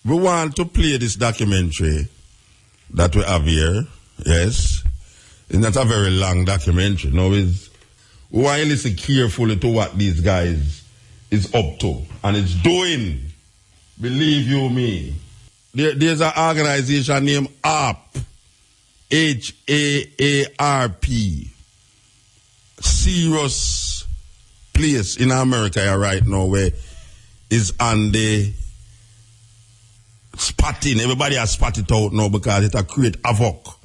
We want to play this documentary that we have here. Yes. It's not a very long documentary. No, we want to listen carefully to what these guys is up to. And it's doing. Believe you me. There's an organization named Haarp. Haarp. Serious place in America right now where is on the spotting. Everybody has spotted out now because it create havoc.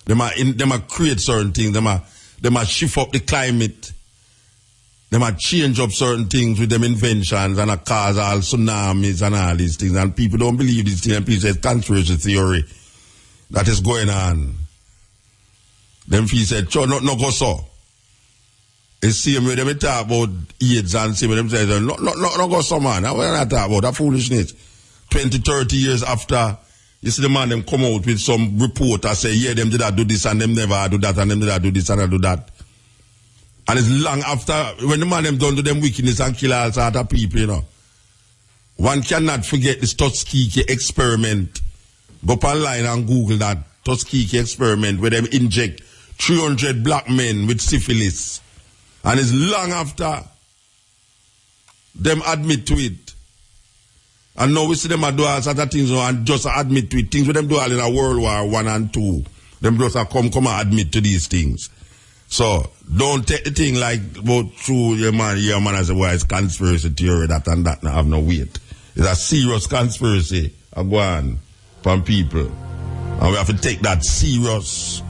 They might create certain things. They might shift up the climate. They might change up certain things with them inventions and cause all tsunamis and all these things. And people don't believe these things. And people say it's conspiracy theory that is going on. Them people said, "Sure, no go so." It's the same way they talk about AIDS and same way them say, "No go so, man." We're not talking about that foolishness. 20, 30 years after, you see the man them come out with some report and say, yeah, them did not do this and them never do that and them did not do this and do that. And it's long after, when the man them done to them wickedness and kill all sort of people, you know. One cannot forget this Tuskegee experiment. Go up online and Google that Tuskegee experiment where them inject 300 black men with syphilis. And it's long after them admit to it. And now we see them do all sorts of things and just admit to it. Things with them do all in a World War I and II. Them just come and admit to these things. So don't take the thing like about true your man and say, well, it's conspiracy theory, that and that, and have no weight. It's a serious conspiracy go on from people. And we have to take that serious.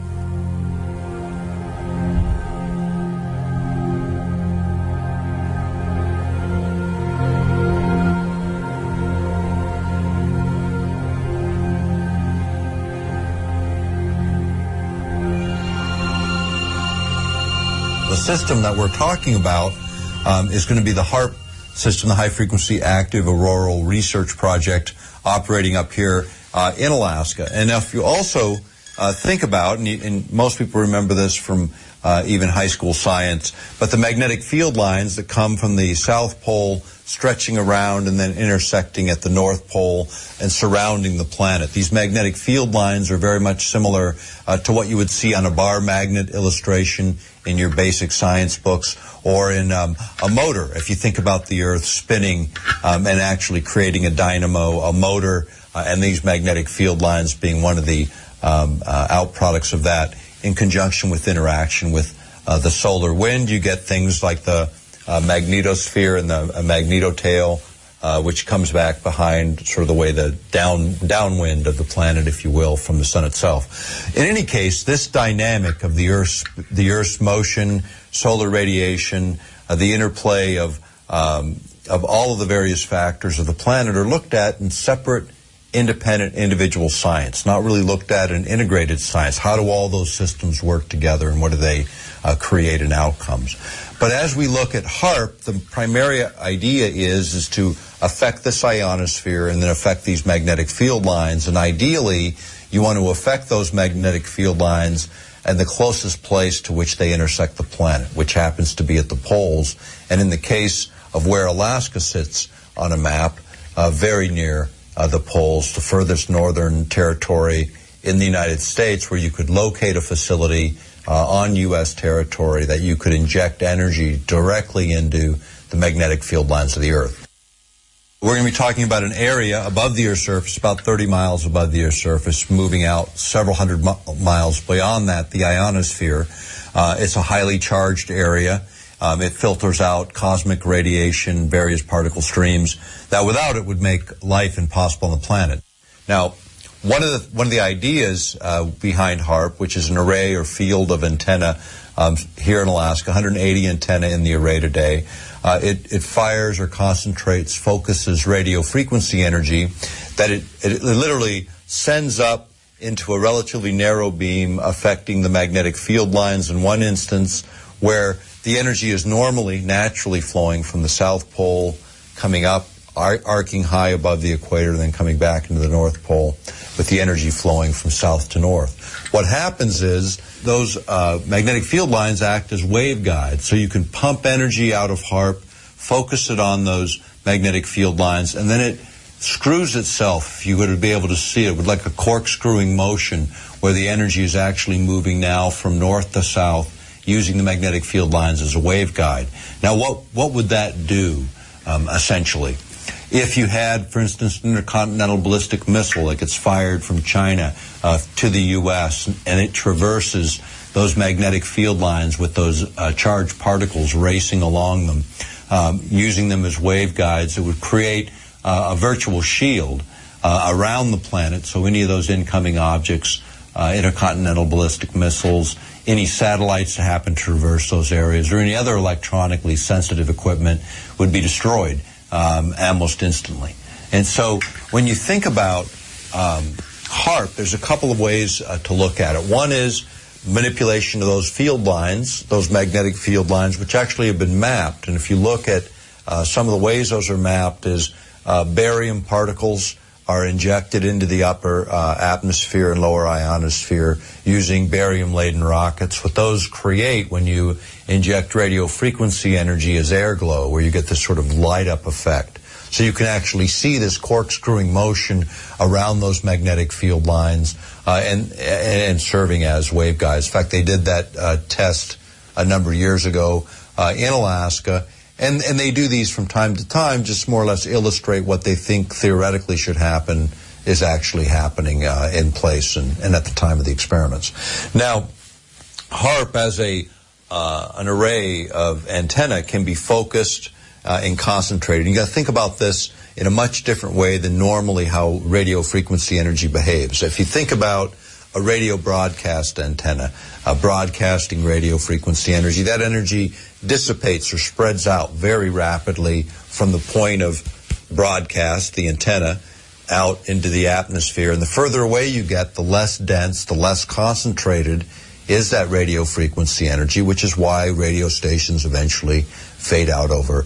The system that we're talking about is going to be the Haarp system, the High Frequency Active Auroral Research Project operating up here in Alaska. And if you also think about, and most people remember this from even high school science, but the magnetic field lines that come from the South Pole stretching around and then intersecting at the North Pole and surrounding the planet. These magnetic field lines are very much similar to what you would see on a bar magnet illustration in your basic science books, or in a motor, if you think about the Earth spinning and actually creating a dynamo, a motor, and these magnetic field lines being one of the outproducts of that, in conjunction with interaction with the solar wind, you get things like the magnetosphere and the magnetotail, which comes back behind sort of the way the downwind of the planet, if you will, from the sun itself. In any case, this dynamic of the Earth's motion, solar radiation, the interplay of all of the various factors of the planet are looked at in separate, independent, individual science, not really looked at in integrated science. How do all those systems work together, and what do they create in outcomes? But as we look at Haarp, the primary idea is to affect this ionosphere and then affect these magnetic field lines. And ideally, you want to affect those magnetic field lines and the closest place to which they intersect the planet, which happens to be at the poles. And in the case of where Alaska sits on a map, very near the poles, the furthest northern territory in the United States, where you could locate a facility on U.S. territory that you could inject energy directly into the magnetic field lines of the Earth. We're going to be talking about an area above the Earth's surface, about 30 miles above the Earth's surface, moving out several hundred miles beyond that, the ionosphere. It's a highly charged area. It filters out cosmic radiation, various particle streams that without it would make life impossible on the planet. Now, one of the ideas behind Haarp, which is an array or field of antenna here in Alaska, 180 antenna in the array today. It fires or concentrates, focuses radio frequency energy that it literally sends up into a relatively narrow beam, affecting the magnetic field lines in one instance, where the energy is normally, naturally flowing from the South Pole, coming up, arcing high above the equator, and then coming back into the North Pole, with the energy flowing from south to north. What happens is those magnetic field lines act as waveguides, so you can pump energy out of Haarp, focus it on those magnetic field lines, and then it screws itself, if you were to be able to see it, with like a corkscrewing motion where the energy is actually moving now from north to south using the magnetic field lines as a waveguide. Now, what would that do, essentially? If you had, for instance, an intercontinental ballistic missile that gets fired from China to the U.S. and it traverses those magnetic field lines with those charged particles racing along them, using them as waveguides, it would create a virtual shield around the planet, so any of those incoming objects, intercontinental ballistic missiles, any satellites that happen to traverse those areas, or any other electronically sensitive equipment would be destroyed almost instantly. And so when you think about Haarp, there's a couple of ways to look at it. One is manipulation of those field lines, those magnetic field lines, which actually have been mapped. And if you look at some of the ways those are mapped is barium particles are injected into the upper atmosphere and lower ionosphere using barium-laden rockets. What those create when you inject radio frequency energy is air glow, where you get this sort of light-up effect. So you can actually see this corkscrewing motion around those magnetic field lines and serving as waveguides. In fact, they did that test a number of years ago in Alaska. And they do these from time to time, just more or less illustrate what they think theoretically should happen is actually happening in place and at the time of the experiments. Now, Haarp as an array of antenna can be focused and concentrated. You got to think about this in a much different way than normally how radio frequency energy behaves. If you think about a radio broadcast antenna, broadcasting radio frequency energy, that energy dissipates or spreads out very rapidly from the point of broadcast, the antenna, out into the atmosphere. And the further away you get, the less dense, the less concentrated is that radio frequency energy, which is why radio stations eventually fade out over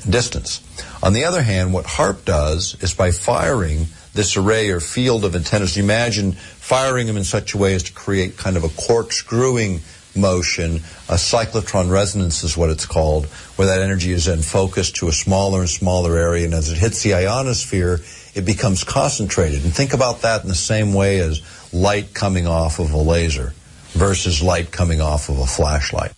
distance. On the other hand, what Haarp does is by firing this array or field of antennas, you imagine firing them in such a way as to create kind of a corkscrewing motion, a cyclotron resonance is what it's called, where that energy is then focused to a smaller and smaller area, and as it hits the ionosphere, it becomes concentrated. And think about that in the same way as light coming off of a laser versus light coming off of a flashlight.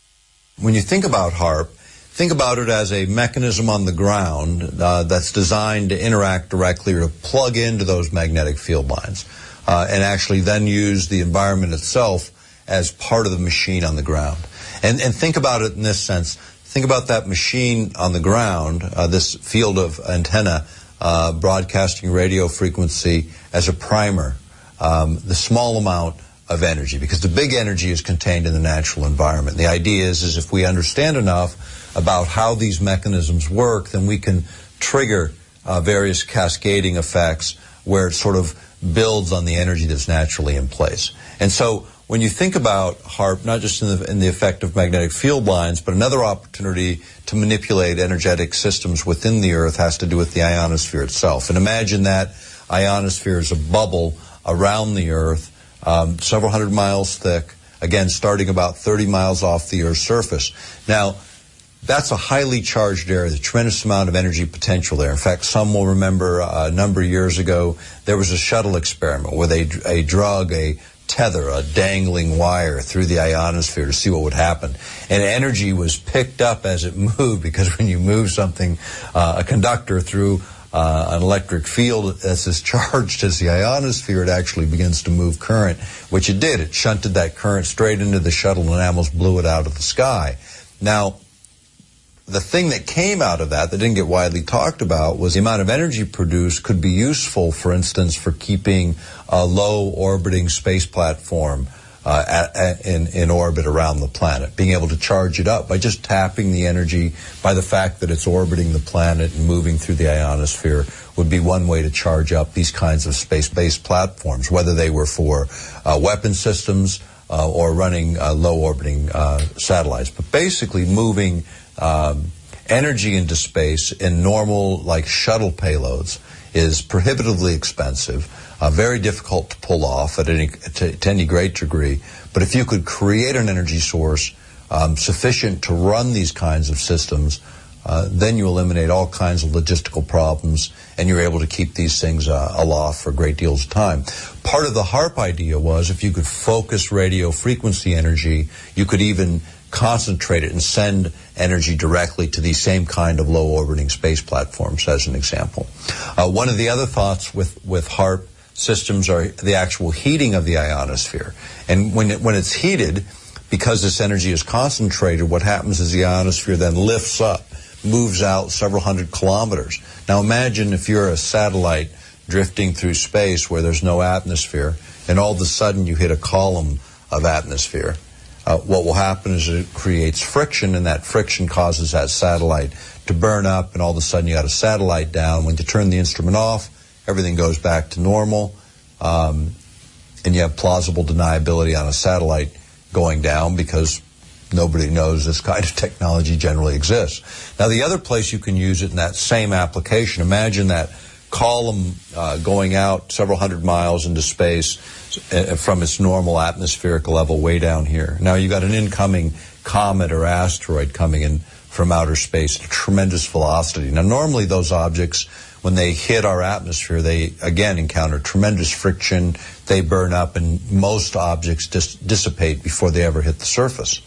When you think about Haarp, think about it as a mechanism on the ground that's designed to interact directly or to plug into those magnetic field lines and actually then use the environment itself as part of the machine on the ground. And think about it in this sense. Think about that machine on the ground, this field of antenna broadcasting radio frequency as a primer, the small amount of energy, because the big energy is contained in the natural environment. The idea is if we understand enough about how these mechanisms work, then we can trigger various cascading effects where it sort of builds on the energy that's naturally in place. And so when you think about Haarp, not just in the effect of magnetic field lines, but another opportunity to manipulate energetic systems within the Earth has to do with the ionosphere itself. And imagine that ionosphere is a bubble around the Earth, several hundred miles thick, again, starting about 30 miles off the Earth's surface. Now, that's a highly charged area, a tremendous amount of energy potential there. In fact, some will remember a number of years ago, there was a shuttle experiment where they drug a tether, a dangling wire through the ionosphere to see what would happen. And energy was picked up as it moved, because when you move something, a conductor through an electric field that's as charged as the ionosphere, it actually begins to move current, which it did. It shunted that current straight into the shuttle and almost blew it out of the sky. Now, the thing that came out of that didn't get widely talked about was the amount of energy produced could be useful, for instance, for keeping a low orbiting space platform in orbit around the planet, being able to charge it up by just tapping the energy by the fact that it's orbiting the planet and moving through the ionosphere would be one way to charge up these kinds of space-based platforms, whether they were for weapon systems or running low orbiting satellites. But basically moving energy into space in normal, like shuttle payloads, is prohibitively expensive, very difficult to pull off to any great degree. But if you could create an energy source sufficient to run these kinds of systems then you eliminate all kinds of logistical problems, and you're able to keep these things aloft for great deals of time. Part of the Haarp idea was if you could focus radio frequency energy, you could even concentrate it and send energy directly to these same kind of low-orbiting space platforms, as an example. One of the other thoughts with Haarp systems are the actual heating of the ionosphere. And when it's heated, because this energy is concentrated, what happens is the ionosphere then lifts up, moves out several hundred kilometers. Now imagine if you're a satellite drifting through space where there's no atmosphere, and all of a sudden you hit a column of atmosphere. What will happen is it creates friction, and that friction causes that satellite to burn up, and all of a sudden you got a satellite down. When you turn the instrument off, everything goes back to normal, and you have plausible deniability on a satellite going down because nobody knows this kind of technology generally exists. Now, the other place you can use it in that same application, imagine that column going out several hundred miles into space from its normal atmospheric level way down here. Now you got an incoming comet or asteroid coming in from outer space at a tremendous velocity. Now normally those objects, when they hit our atmosphere, they again encounter tremendous friction, they burn up, and most objects dissipate before they ever hit the surface.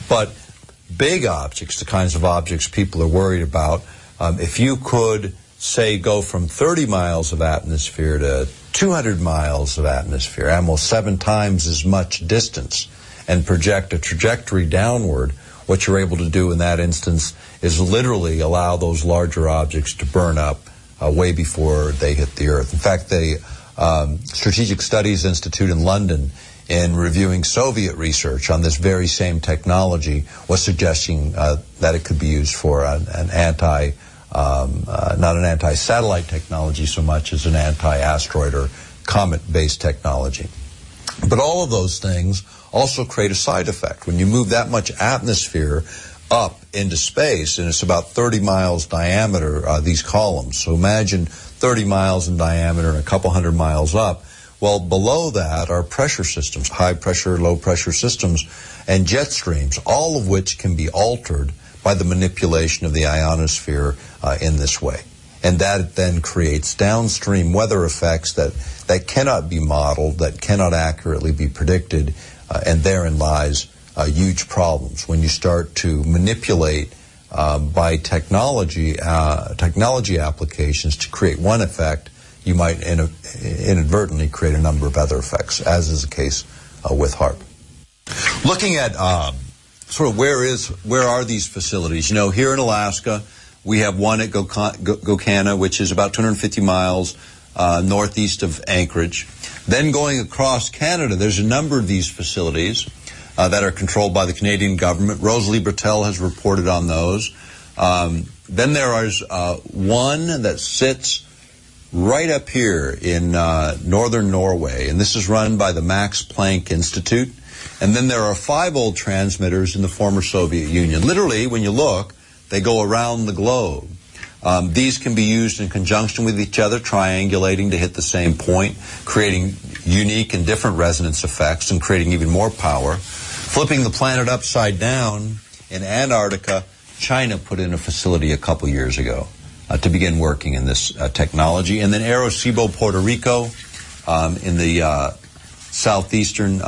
But big objects, the kinds of objects people are worried about, if you could, say, go from 30 miles of atmosphere to 200 miles of atmosphere, almost 7 times as much distance, and project a trajectory downward, what you're able to do in that instance is literally allow those larger objects to burn up way before they hit the Earth. In fact, the Strategic Studies Institute in London, in reviewing Soviet research on this very same technology, was suggesting that it could be used for not an anti-satellite technology so much as an anti-asteroid or comet-based technology. But all of those things also create a side effect. When you move that much atmosphere up into space, and it's about 30 miles diameter, these columns. So imagine 30 miles in diameter and a couple hundred miles up. Well, below that are pressure systems, high pressure, low pressure systems, and jet streams, all of which can be altered by the manipulation of the ionosphere in this way. And that then creates downstream weather effects that cannot be modeled, that cannot accurately be predicted, and therein lies huge problems. When you start to manipulate by technology applications to create one effect, you might inadvertently create a number of other effects, as is the case with Haarp. Looking at sort of where are these facilities? You know, here in Alaska, we have one at Gokana, which is about 250 miles northeast of Anchorage. Then going across Canada, there's a number of these facilities that are controlled by the Canadian government. Rosalie Bertel has reported on those. Then there is one that sits right up here in northern Norway, and this is run by the Max Planck Institute. And then there are 5 old transmitters in the former Soviet Union. Literally, when you look, they go around the globe. These can be used in conjunction with each other, triangulating to hit the same point, creating unique and different resonance effects and creating even more power. Flipping the planet upside down, in Antarctica, China put in a facility a couple years ago to begin working in this technology. And then Arecibo, Puerto Rico, in the southeastern,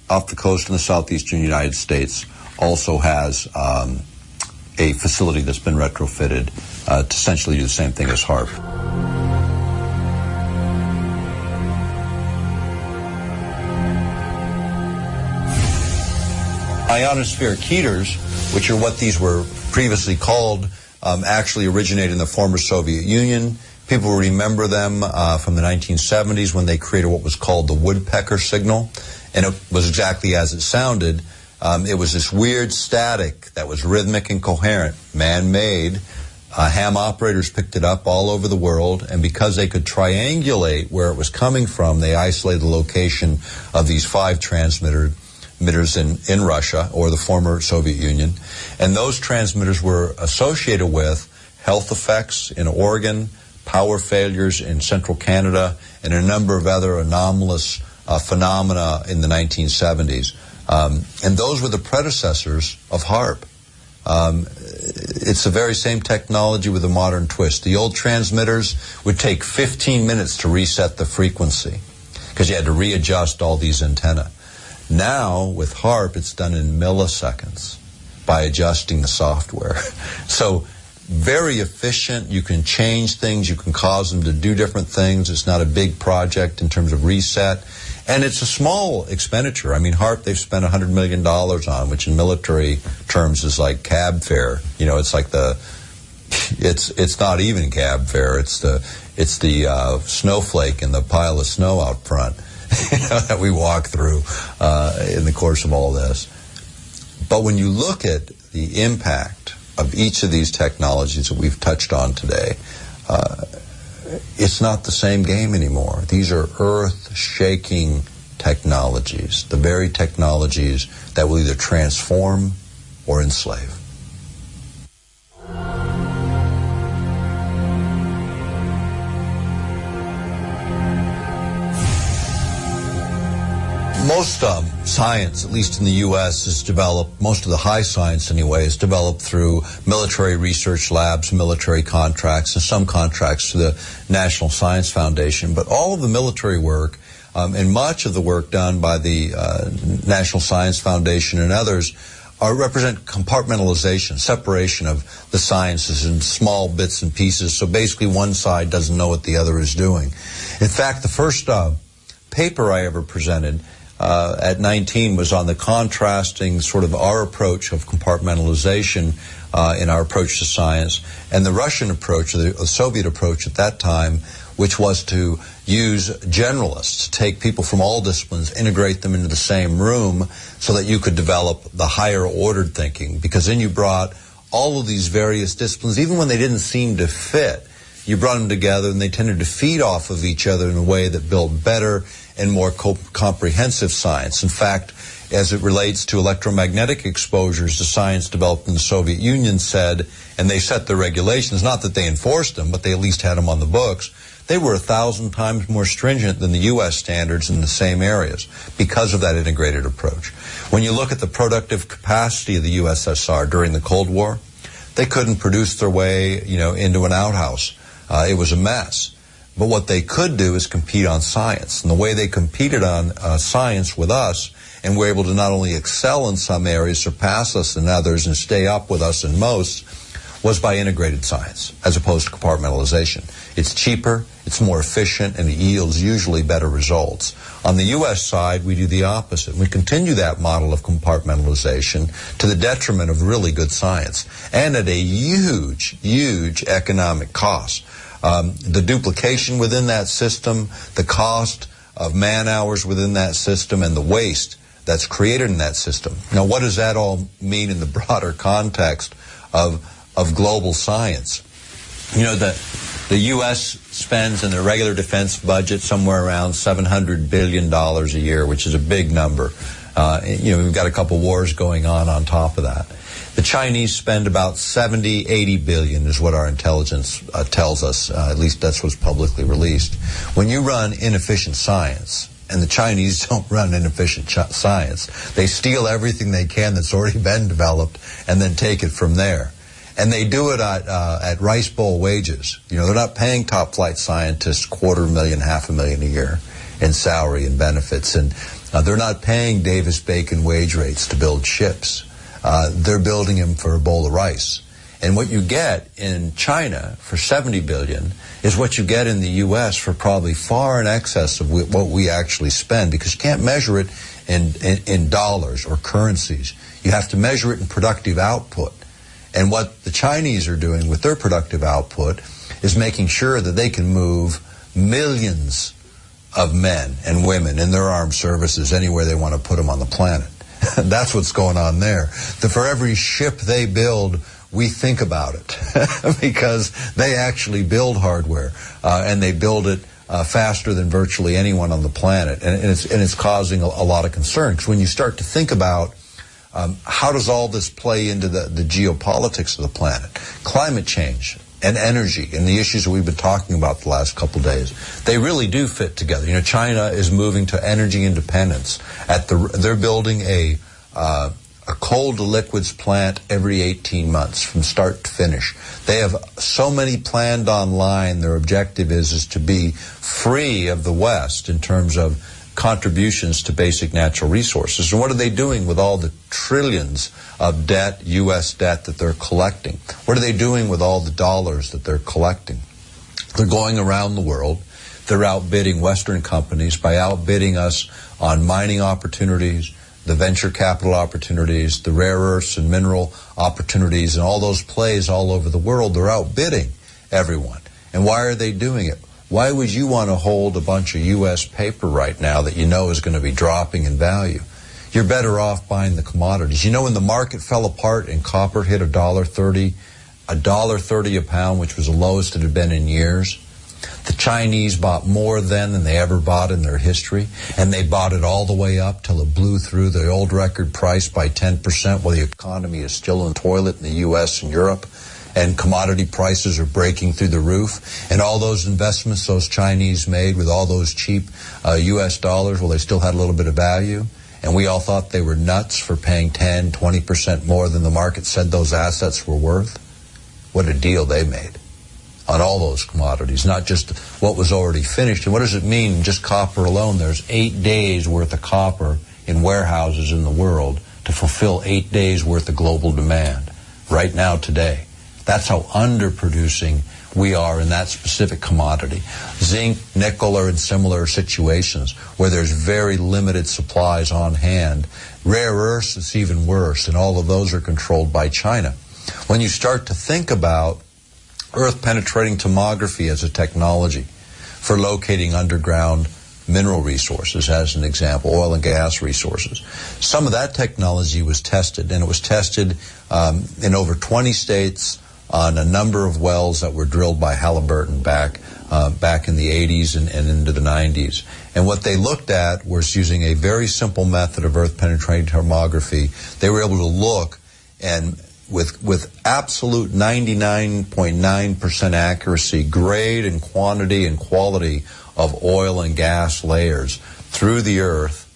off the coast in the southeastern United States, also has a facility that's been retrofitted to essentially do the same thing as Haarp. Ionospheric heaters, which are what these were previously called, actually originated in the former Soviet Union. People remember them from the 1970s when they created what was called the woodpecker signal, and it was exactly as it sounded. It was this weird static that was rhythmic and coherent, man-made. Ham operators picked it up all over the world, and because they could triangulate where it was coming from, they isolated the location of these 5 transmitters in Russia, or the former Soviet Union. And those transmitters were associated with health effects in Oregon, power failures in central Canada, and a number of other anomalous phenomena in the 1970s. And those were the predecessors of Haarp. It's the very same technology with a modern twist. The old transmitters would take 15 minutes to reset the frequency because you had to readjust all these antennae. Now, with Haarp, it's done in milliseconds by adjusting the software. So, very efficient. You can change things. You can cause them to do different things. It's not a big project in terms of reset. And it's a small expenditure. I mean, Haarp, they've spent $100 million on, which in military terms is like cab fare. You know, it's like it's not even cab fare. It's the snowflake and the pile of snow out front that we walk through in the course of all this. But when you look at the impact of each of these technologies that we've touched on today, it's not the same game anymore. These are earth-shaking technologies, the very technologies that will either transform or enslave. Most science, at least in the U.S., is developed, most of the high science anyway, is developed through military research labs, military contracts, and some contracts to the National Science Foundation. But all of the military work and much of the work done by the National Science Foundation and others represent compartmentalization, separation of the sciences in small bits and pieces. So basically one side doesn't know what the other is doing. In fact, the first paper I ever presented at 19 was on the contrasting sort of our approach of compartmentalization in our approach to science and the Russian approach, or the Soviet approach at that time, which was to use generalists, take people from all disciplines, integrate them into the same room so that you could develop the higher ordered thinking, because then you brought all of these various disciplines, even when they didn't seem to fit, you brought them together and they tended to feed off of each other in a way that built better and more comprehensive science. In fact, as it relates to electromagnetic exposures, the science developed in the Soviet Union said, and they set the regulations, not that they enforced them, but they at least had them on the books, they were 1,000 times more stringent than the U.S. standards in the same areas because of that integrated approach. When you look at the productive capacity of the USSR during the Cold War, they couldn't produce their way, into an outhouse. It was a mess. But what they could do is compete on science. And the way they competed on science with us, and were able to not only excel in some areas, surpass us in others, and stay up with us in most, was by integrated science, as opposed to compartmentalization. It's cheaper, it's more efficient, and it yields usually better results. On the U.S. side, we do the opposite. We continue that model of compartmentalization to the detriment of really good science, and at a huge, huge economic cost. The duplication within that system, the cost of man-hours within that system, and the waste that's created in that system. Now, what does that all mean in the broader context of global science? The U.S. spends in the regular defense budget somewhere around $700 billion a year, which is a big number. We've got a couple wars going on top of that. The Chinese spend about 80 billion is what our intelligence tells us. At least that's what's publicly released. When you run inefficient science, and the Chinese don't run inefficient science, they steal everything they can that's already been developed and then take it from there. And they do it at rice bowl wages. They're not paying top flight scientists $250,000, $500,000 a year in salary and benefits. And they're not paying Davis-Bacon wage rates to build ships. They're building them for a bowl of rice. And what you get in China for $70 billion is what you get in the U.S. for probably far in excess of what we actually spend, because you can't measure it in dollars or currencies. You have to measure it in productive output. And what the Chinese are doing with their productive output is making sure that they can move millions of men and women in their armed services anywhere they want to put them on the planet. That's what's going on there. That for every ship they build, we think about it because they actually build hardware and they build it faster than virtually anyone on the planet. And it's causing a lot of concern, because when you start to think about how does all this play into the geopolitics of the planet, climate change and energy and the issues that we've been talking about the last couple of days, they really do fit together. China is moving to energy independence. They're building a a coal to liquids plant every 18 months from start to finish. They have so many planned online. Their objective is to be free of the West in terms of contributions to basic natural resources. And what are they doing with all the trillions of debt, U.S. debt, that they're collecting? What are they doing with all the dollars that they're collecting? They're going around the world. They're outbidding Western companies by outbidding us on mining opportunities, the venture capital opportunities, the rare earths and mineral opportunities, and all those plays all over the world. They're outbidding everyone. And why are they doing it? Why would you want to hold a bunch of U.S. paper right now that you know is going to be dropping in value? You're better off buying the commodities. You know, when the market fell apart and copper hit $1.30 a pound, which was the lowest it had been in years, the Chinese bought more then than they ever bought in their history, and they bought it all the way up till it blew through the old record price by 10% while the economy is still in toilet in the U.S. and Europe, and commodity prices are breaking through the roof. And all those investments those Chinese made with all those cheap U.S. dollars, well, they still had a little bit of value, and we all thought they were nuts for paying 10, 20% more than the market said those assets were worth. What a deal they made on all those commodities, not just what was already finished. And what does it mean, just copper alone? There's 8 days worth of copper in warehouses in the world to fulfill 8 days worth of global demand right now today. That's how underproducing we are in that specific commodity. Zinc, nickel are in similar situations where there's very limited supplies on hand. Rare earths, it's even worse, and all of those are controlled by China. When you start to think about earth-penetrating tomography as a technology for locating underground mineral resources, as an example, oil and gas resources. Some of that technology was tested, and it was tested in over 20 states on a number of wells that were drilled by Halliburton back in the 80s and into the 90s. And what they looked at was using a very simple method of earth-penetrating tomography. They were able to look and with absolute 99.9% accuracy, grade and quantity and quality of oil and gas layers through the earth,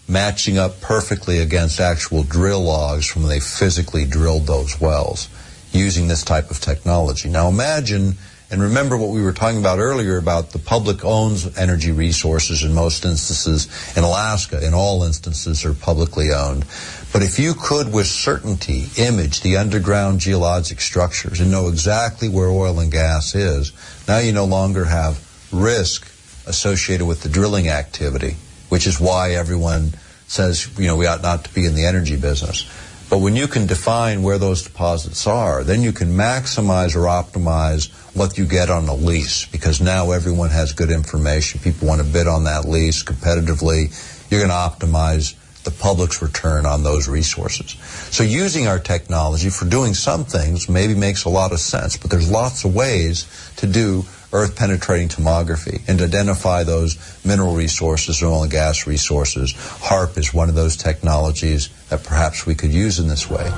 matching up perfectly against actual drill logs from when they physically drilled those wells using this type of technology. Now imagine, and remember what we were talking about earlier about the public owns energy resources in most instances. In Alaska, in all instances, are publicly owned. But if you could with certainty image the underground geologic structures and know exactly where oil and gas is, now you no longer have risk associated with the drilling activity, which is why everyone says, you know, we ought not to be in the energy business. But when you can define where those deposits are, then you can maximize or optimize what you get on a lease, because now everyone has good information. People want to bid on that lease competitively. You're going to optimize the public's return on those resources. So using our technology for doing some things maybe makes a lot of sense, but there's lots of ways to do earth-penetrating tomography and to identify those mineral resources, oil and gas resources. Haarp is one of those technologies that perhaps we could use in this way.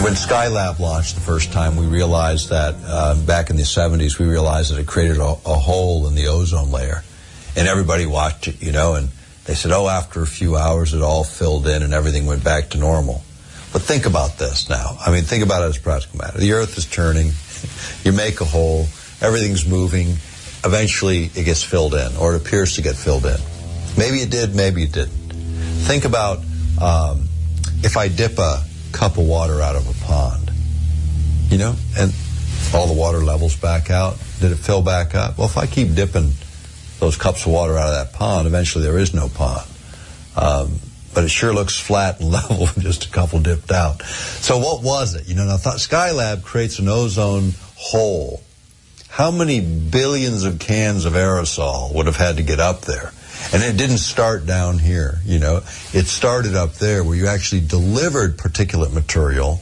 When Skylab launched the first time, we realized that back in the 70s, we realized that it created a hole in the ozone layer. And everybody watched it, you know, and they said, oh, after a few hours, it all filled in and everything went back to normal. But think about this now. I mean, think about it as a practical matter. The Earth is turning. You make a hole. Everything's moving. Eventually, it gets filled in, or it appears to get filled in. Maybe it did, maybe it didn't. Think about if I dip a cup of water out of a pond, you know, and all the water levels back out. Did it fill back up? Well, if I keep dipping those cups of water out of that pond, eventually there is no pond. But it sure looks flat and level with just a couple dipped out. So what was it? You know, now Skylab creates an ozone hole. How many billions of cans of aerosol would have had to get up there? And it didn't start down here, you know. It started up there where you actually delivered particulate material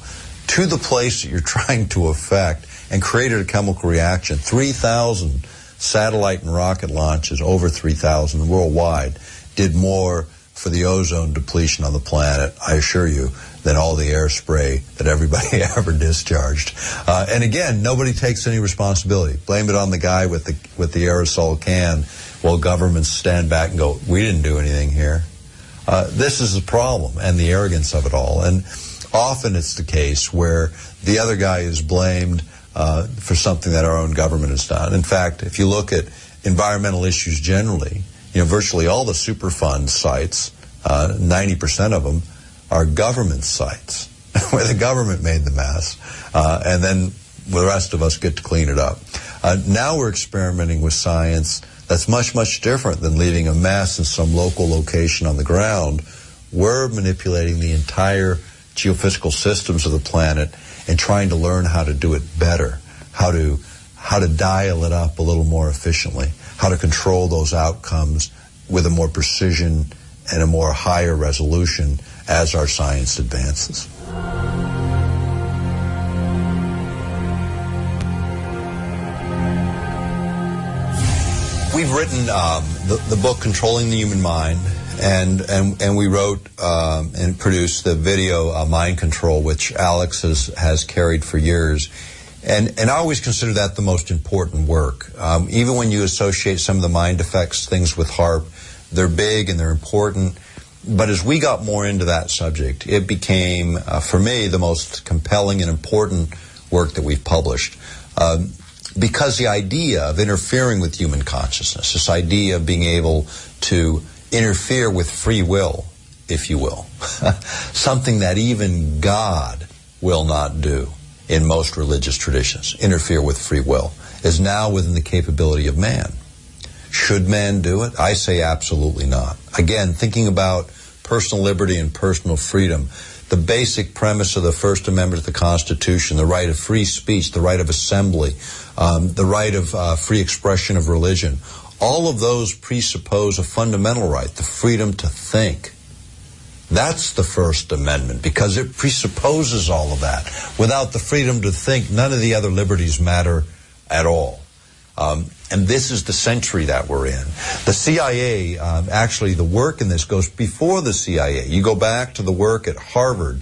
to the place that you're trying to affect and created a chemical reaction. 3,000 satellite and rocket launches, over 3,000 worldwide, did more for the ozone depletion on the planet, I assure you, than all the air spray that everybody ever discharged. And again, nobody takes any responsibility. Blame it on the guy with the aerosol can, while governments stand back and go, we didn't do anything here. This is the problem and the arrogance of it all. And often it's the case where the other guy is blamed for something that our own government has done. In fact, if you look at environmental issues generally, virtually all the Superfund sites, 90% of them, are government sites where the government made the mess, and then the rest of us get to clean it up. Now we're experimenting with science that's much, much different than leaving a mess in some local location on the ground. We're manipulating the entire geophysical systems of the planet and trying to learn how to do it better, how to dial it up a little more efficiently, how to control those outcomes with a more precision and a more higher resolution as our science advances. We've written the book Controlling the Human Mind, and we wrote and produced the video Mind Control, which Alex has carried for years. And I always consider that the most important work. Even when you associate some of the mind effects things with Haarp, they're big and they're important. But as we got more into that subject, it became, for me, the most compelling and important work that we've published. Because the idea of interfering with human consciousness, this idea of being able to interfere with free will, if you will, something that even God will not do in most religious traditions, interfere with free will, is now within the capability of man. Should man do it? I say absolutely not. Again, thinking about personal liberty and personal freedom, the basic premise of the First Amendment of the Constitution, the right of free speech, the right of assembly, the right of free expression of religion, all of those presuppose a fundamental right, the freedom to think. That's the First Amendment, because it presupposes all of that. Without the freedom to think, none of the other liberties matter at all. And this is the century that we're in. The CIA, actually the work in this goes before the CIA. You go back to the work at Harvard,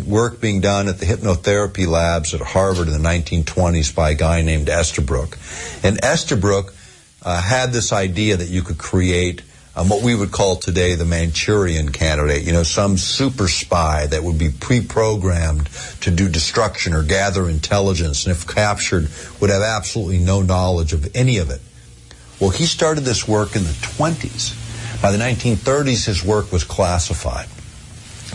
work being done at the hypnotherapy labs at Harvard in the 1920s by a guy named Estabrook. And Estabrook had this idea that you could create what we would call today the Manchurian candidate, some super spy that would be pre-programmed to do destruction or gather intelligence, and if captured, would have absolutely no knowledge of any of it. Well, he started this work in the 20s. By the 1930s, his work was classified.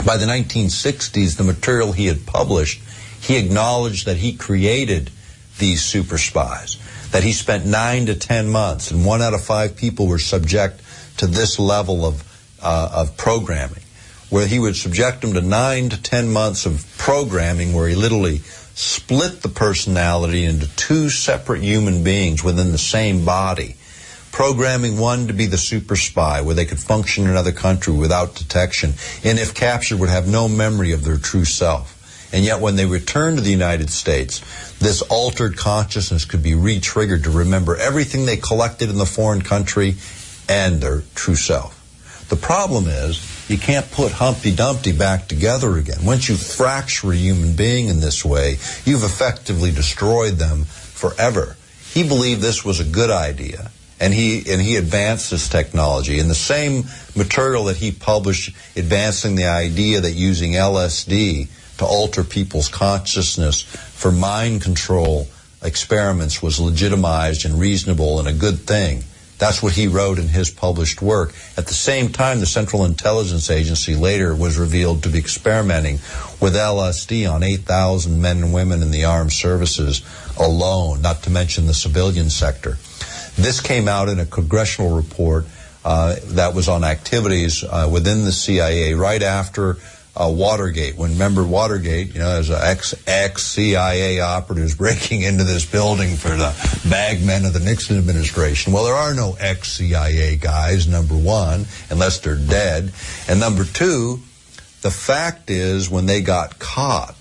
By the 1960s, the material he had published, he acknowledged that he created these super spies, that he spent 9 to 10 months, and 1 out of 5 people were subject to this level of programming, where he would subject them to 9 to 10 months of programming where he literally split the personality into 2 separate human beings within the same body, programming one to be the super spy where they could function in another country without detection, and if captured would have no memory of their true self. And yet when they returned to the United States, this altered consciousness could be re-triggered to remember everything they collected in the foreign country and their true self. The problem is you can't put Humpty Dumpty back together again. Once you fracture a human being in this way, you've effectively destroyed them forever. He believed this was a good idea, and he advanced this technology. And the same material that he published advancing the idea that using LSD to alter people's consciousness for mind control experiments was legitimized and reasonable and a good thing. That's what he wrote in his published work. At the same time, the Central Intelligence Agency later was revealed to be experimenting with LSD on 8,000 men and women in the armed services alone, not to mention the civilian sector. This came out in a congressional report that was on activities within the CIA right after Watergate. When, remember Watergate, as an ex-CIA operatives breaking into this building for the bagmen of the Nixon administration. Well, there are no ex-CIA guys, number one, unless they're dead. And number two, the fact is when they got caught,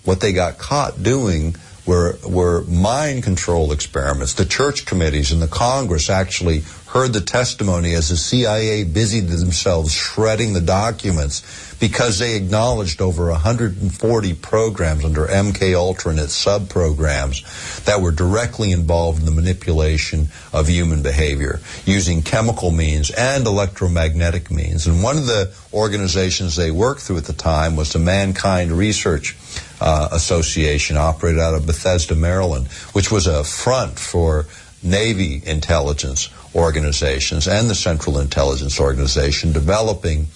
what they got caught doing were mind control experiments. The church committees and the Congress actually heard the testimony as the CIA busied themselves shredding the documents because they acknowledged over 140 programs under MK Ultra and its sub-programs that were directly involved in the manipulation of human behavior using chemical means and electromagnetic means. And one of the organizations they worked through at the time was the Mankind Research Association, operated out of Bethesda, Maryland, which was a front for Navy intelligence organizations and the Central Intelligence Organization developing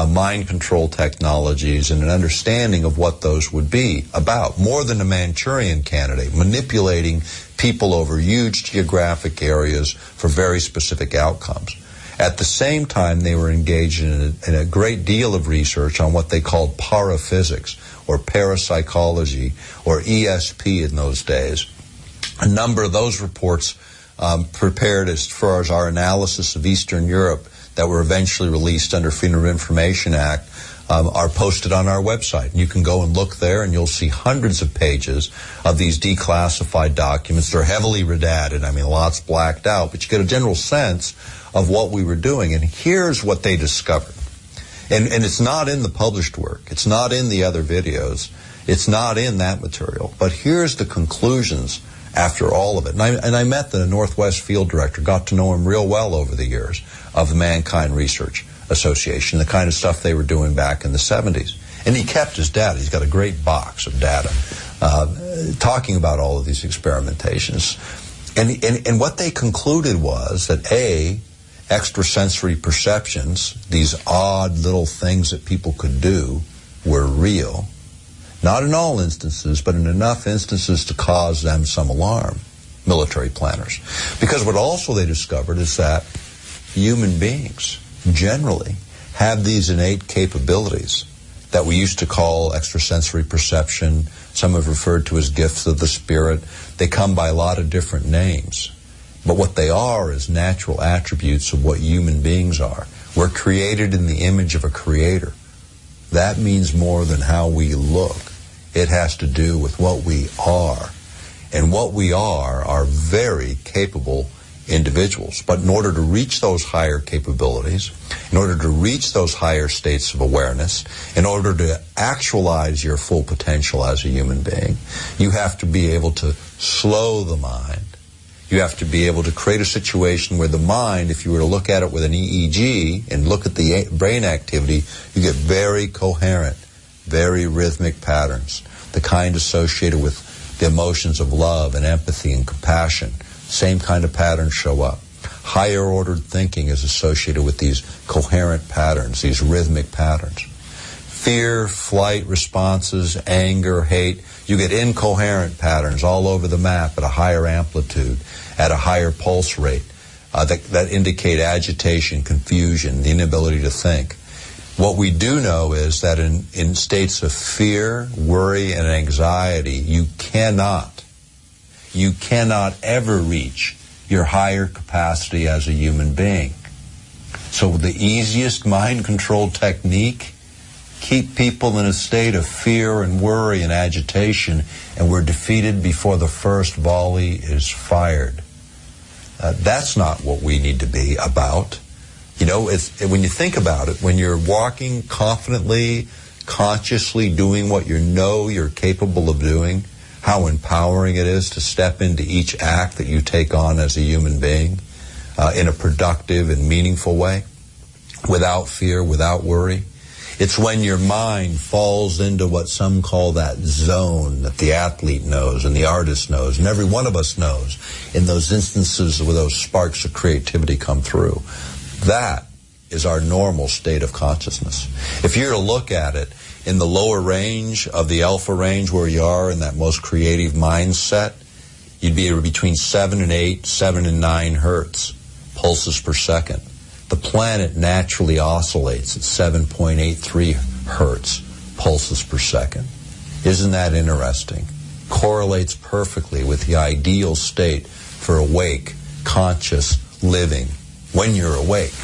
mind control technologies and an understanding of what those would be about. More than a Manchurian candidate, manipulating people over huge geographic areas for very specific outcomes. At the same time, they were engaged in a great deal of research on what they called paraphysics or parapsychology or ESP in those days. A number of those reports prepared as far as our analysis of Eastern Europe that were eventually released under Freedom of Information Act are posted on our website. And you can go and look there and you'll see hundreds of pages of these declassified documents. They're heavily redacted. I mean, lots blacked out, but you get a general sense of what we were doing. And here's what they discovered. And it's not in the published work. It's not in the other videos. It's not in that material. But here's the conclusions after all of it. And I met the Northwest field director, got to know him real well over the years, of the Mankind Research Association, the kind of stuff they were doing back in the 70s. And he kept his data. He's got a great box of data talking about all of these experimentations. And what they concluded was that, A, extrasensory perceptions, these odd little things that people could do, were real. Not in all instances, but in enough instances to cause them some alarm, military planners. Because what also they discovered is that human beings generally have these innate capabilities that we used to call extrasensory perception. Some have referred to as gifts of the spirit. They come by a lot of different names. But what they are is natural attributes of what human beings are. We're created in the image of a creator. That means more than how we look. It has to do with what we are. And what we are very capable individuals. But in order to reach those higher capabilities, in order to reach those higher states of awareness, in order to actualize your full potential as a human being, you have to be able to slow the mind. You have to be able to create a situation where the mind, if you were to look at it with an EEG and look at the brain activity, you get very coherent, very rhythmic patterns, the kind associated with the emotions of love and empathy and compassion. Same kind of patterns show up. Higher ordered thinking is associated with these coherent patterns, these rhythmic patterns. Fear, flight responses, anger, hate, you get incoherent patterns all over the map at a higher amplitude, at a higher pulse rate that indicate agitation, confusion, the inability to think. What we do know is that in states of fear, worry, and anxiety, you cannot ever reach your higher capacity as a human being. So the easiest mind control technique, keep people in a state of fear and worry and agitation, and we're defeated before the first volley is fired. That's not what we need to be about. You know, when you think about it, when you're walking confidently, consciously doing what you know you're capable of doing, how empowering it is to step into each act that you take on as a human being in a productive and meaningful way, without fear, without worry. It's when your mind falls into what some call that zone that the athlete knows and the artist knows and every one of us knows in those instances where those sparks of creativity come through. That is our normal state of consciousness. If you're to look at it in the lower range of the alpha range where you are in that most creative mindset, you'd be between 7 and 8, 7 and 9 hertz pulses per second. The planet naturally oscillates at 7.83 hertz pulses per second. Isn't that interesting? Correlates perfectly with the ideal state for awake, conscious living when you're awake.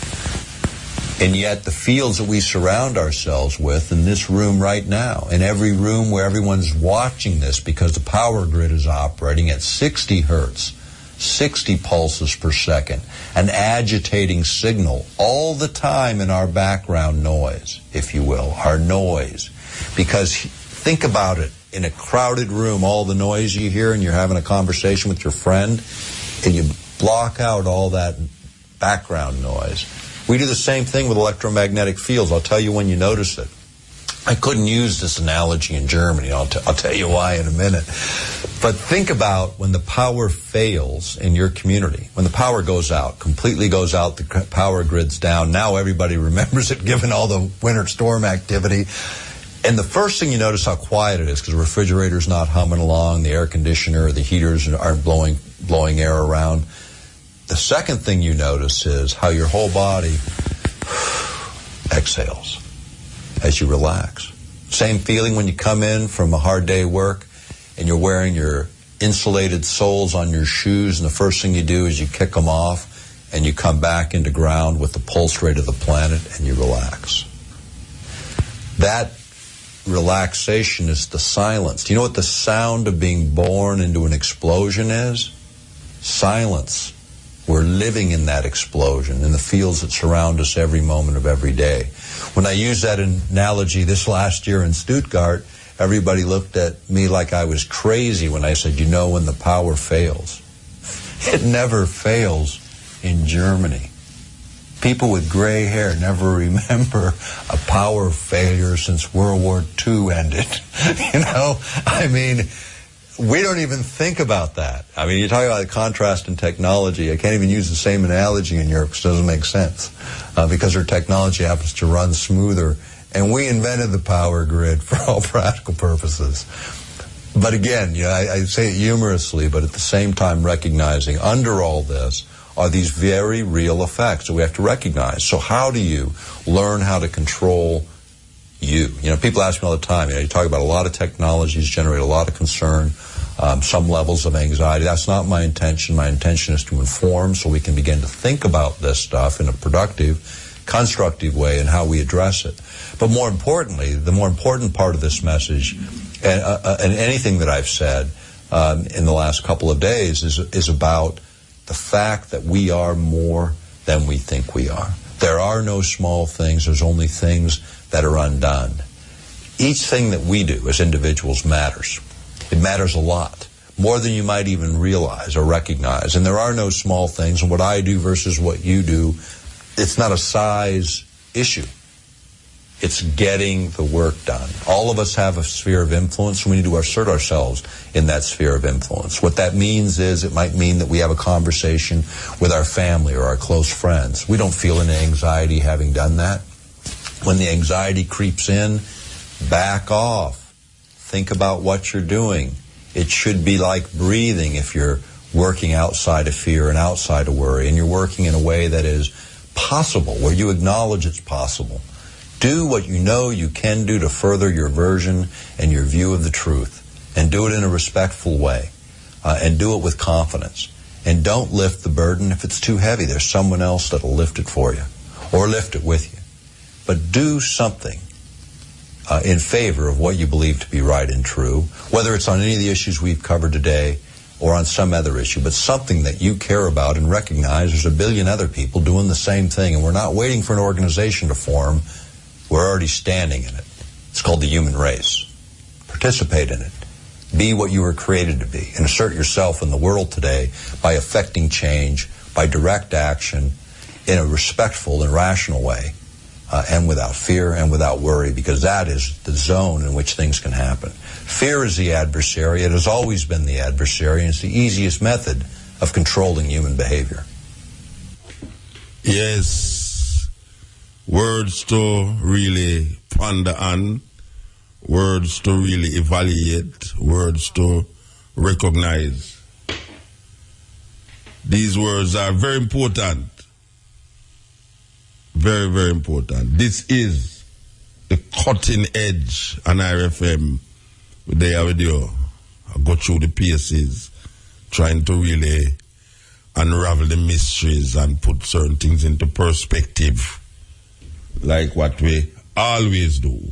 And yet the fields that we surround ourselves with in this room right now, in every room where everyone's watching this because the power grid is operating at 60 hertz, 60 pulses per second, an agitating signal all the time in our background noise, if you will, our noise. Because think about it, in a crowded room, all the noise you hear and you're having a conversation with your friend, and you block out all that background noise. We do the same thing with electromagnetic fields. I'll tell you when you notice it. I couldn't use this analogy in Germany. I'll tell you why in a minute. But think about when the power fails in your community. When the power goes out, completely goes out, the power grid's down. Now everybody remembers it given all the winter storm activity. And the first thing you notice how quiet it is because the refrigerator's not humming along, the air conditioner, the heaters aren't blowing air around. The second thing you notice is how your whole body exhales as you relax. Same feeling when you come in from a hard day of work and you're wearing your insulated soles on your shoes, and the first thing you do is you kick them off and you come back into ground with the pulse rate of the planet and you relax. That relaxation is the silence. Do you know what the sound of being born into an explosion is? Silence. We're living in that explosion, in the fields that surround us every moment of every day. When I used that analogy this last year in Stuttgart, everybody looked at me like I was crazy when I said, you know when the power fails. It never fails in Germany. People with gray hair never remember a power failure since World War II ended. You know, I mean, we don't even think about that. I mean, you talk about the contrast in technology. I can't even use the same analogy in Europe because it doesn't make sense because their technology happens to run smoother. And we invented the power grid for all practical purposes. But again, you know, I say it humorously, but at the same time recognizing under all this are these very real effects that we have to recognize. So how do you learn how to control you? You know, people ask me all the time, you know, you talk about a lot of technologies generate a lot of concern, some levels of anxiety. That's not my intention. My intention is to inform so we can begin to think about this stuff in a productive, constructive way and how we address it. But more importantly, the more important part of this message and anything that I've said in the last couple of days is about the fact that we are more than we think we are. There are no small things. There's only things that are undone. Each thing that we do as individuals matters. It matters a lot, more than you might even realize or recognize. And there are no small things. And what I do versus what you do, it's not a size issue. It's getting the work done. All of us have a sphere of influence, and we need to assert ourselves in that sphere of influence. What that means is it might mean that we have a conversation with our family or our close friends. We don't feel any anxiety having done that. When the anxiety creeps in, back off. Think about what you're doing. It should be like breathing if you're working outside of fear and outside of worry, and you're working in a way that is possible, where you acknowledge it's possible. Do what you know you can do to further your version and your view of the truth, and do it in a respectful way, and do it with confidence. And don't lift the burden if it's too heavy. There's someone else that'll lift it for you, or lift it with you. But do something in favor of what you believe to be right and true, whether it's on any of the issues we've covered today or on some other issue, but something that you care about and recognize there's a billion other people doing the same thing, and we're not waiting for an organization to form. We're already standing in it. It's called the human race. Participate in it. Be what you were created to be, and assert yourself in the world today by affecting change, by direct action, in a respectful and rational way, and without fear and without worry, because that is the zone in which things can happen. Fear is the adversary. It has always been the adversary, and it's the easiest method of controlling human behavior. Yes. Words to really ponder on, words to really evaluate, words to recognize. These words are very important. Very, very important. This is the cutting edge on IRFM. There with you. I go through the pieces, trying to really unravel the mysteries and put certain things into perspective, like what we always do.